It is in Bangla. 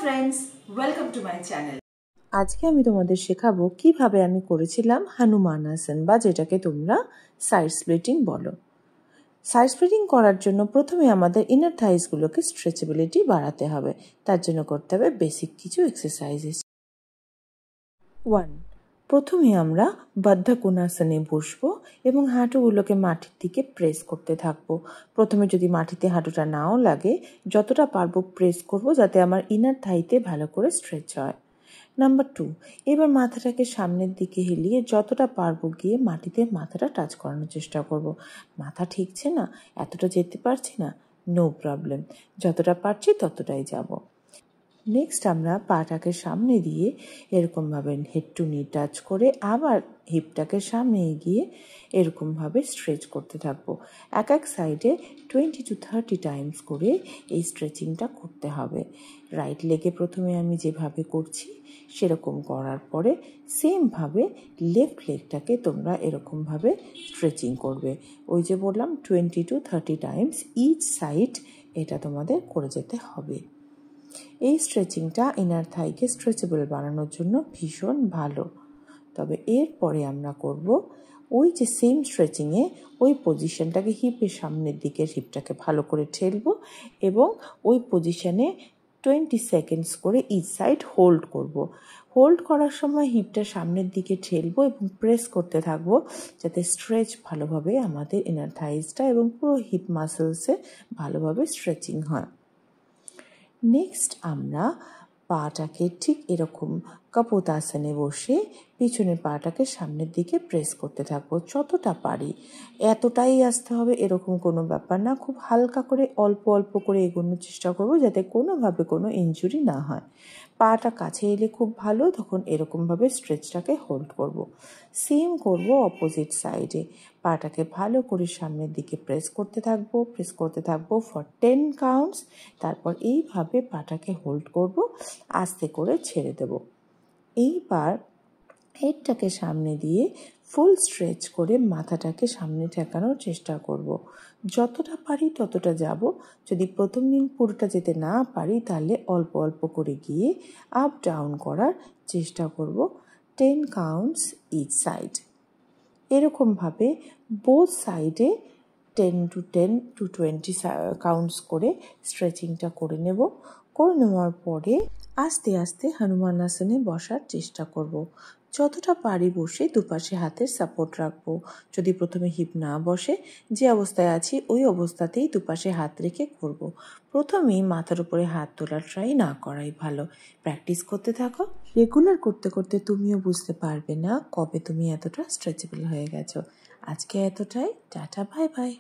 friends, welcome to my channel. আজকে আমি তোমাদের শেখাবো কিভাবে আমি করেছিলাম হনুমানাসন বা যেটাকে তোমরা সাইড স্প্লিটিং বলো। সাইড স্প্লিটিং করার জন্য প্রথমে আমাদের ইনার থাইসগুলোকে স্ট্রেচেবিলিটি বাড়াতে হবে। তার জন্য করতে হবে বেসিক কিছু এক্সারসাইজেস। 1. প্রথমে আমরা বদ্ধকোণাসনে বসবো এবং হাঁটুগুলোকে মাটির দিকে প্রেস করতে থাকবো। প্রথমে যদি মাটিতে হাঁটুটা নাও লাগে, যতটা পারবো প্রেস করব যাতে আমার ইনার থাইতে ভালো করে স্ট্রেচ হয়। নাম্বার 2, এবার মাথাটাকে সামনের দিকে হেলিয়ে যতটা পারবো গিয়ে মাটিতে মাথাটা টাচ করানোর চেষ্টা করব। মাথা ঠিকছে না, এতটা যেতে পারছি না, নো প্রবলেম, যতটা পারছি ততটাই যাব। নেক্সট আমরা পাটাকে সামনে দিয়ে এরকমভাবে হেড টু নি টাচ করে আবার হিপটাকে সামনে এগিয়ে এরকমভাবে স্ট্রেচ করতে থাকবো। এক এক সাইডে 20 to 30 টাইমস করে এই স্ট্রেচিংটা করতে হবে। রাইট লেগে প্রথমে আমি যেভাবে করছি সেরকম করার পরে সেমভাবে লেফট লেগটাকে তোমরা এরকমভাবে স্ট্রেচিং করবে। ওই যে বললাম 20 to 30 টাইমস ইচ সাইড, এটা তোমাদের করে যেতে হবে। এই স্ট্রেচিংটা ইনার থাইকে স্ট্রেচেবল বানানোর জন্য ভীষণ ভালো। তবে এরপরে আমরা করব ওই যে সেম স্ট্রেচিংয়ে ওই পজিশনটাকে হিপের সামনের দিকে হিপটাকে ভালো করে ঠেলবো এবং ওই পজিশনে 20 সেকেন্ডস করে ইচ সাইড হোল্ড করব। হোল্ড করার সময় হিপটা সামনের দিকে ঠেলবো এবং প্রেস করতে থাকবো যাতে স্ট্রেচ ভালোভাবে আমাদের ইনার থাইসটা এবং পুরো হিপ মাসেলসে ভালোভাবে স্ট্রেচিং হয়। নেক্সট আমরা পাটাকে ঠিক এরকম কপোতাসনে বসে পিছনের পাটাকে সামনের দিকে প্রেস করতে থাকবো যতটা পারি। এতটাই আসতে হবে এরকম কোনো ব্যাপার না, খুব হালকা করে অল্প অল্প করে এগোনোর চেষ্টা করবো যাতে কোনোভাবে কোনো ইনজুরি না হয়। পাটা কাছে এলে খুব ভালো, তখন এরকমভাবে স্ট্রেচটাকে হোল্ড করব। সেম করব অপোজিট সাইডে, পাটাকে ভালো করে সামনের দিকে প্রেস করতে থাকবো ফর 10 কাউন্টস। তারপর এইভাবে পাটাকে হোল্ড করব, আস্তে করে ছেড়ে দেব। এইবার হেডটাকে সামনে দিয়ে ফুল স্ট্রেচ করে মাথাটাকে সামনে ঠেকানোর চেষ্টা করব। যতটা পারি ততটা যাব। যদি প্রথম দিন পুরোটা যেতে না পারি তাহলে অল্প অল্প করে গিয়ে আপ ডাউন করার চেষ্টা করব 10 কাউন্টস ইচ সাইড। এরকমভাবে বোথ সাইডে 10 to 20 কাউন্টস করে স্ট্রেচিংটা করে নেওয়ার পরে আস্তে আস্তে হনুমানাসনে বসার চেষ্টা করব। যতটা পারি বসে দুপাশে হাতের সাপোর্ট রাখবো। যদি প্রথমে হিপ না বসে, যে অবস্থায় আছি ওই অবস্থাতেই দুপাশে হাত রেখে করব। প্রথমেই মাথার উপরে হাত তোলার ট্রাই না করাই ভালো। প্র্যাকটিস করতে থাকো, রেগুলার করতে করতে তুমিও বুঝতে পারবে না কবে তুমি এতটা স্ট্রেচেবল হয়ে গেছো। আজকে এতটাই, টাটা, বাই বাই।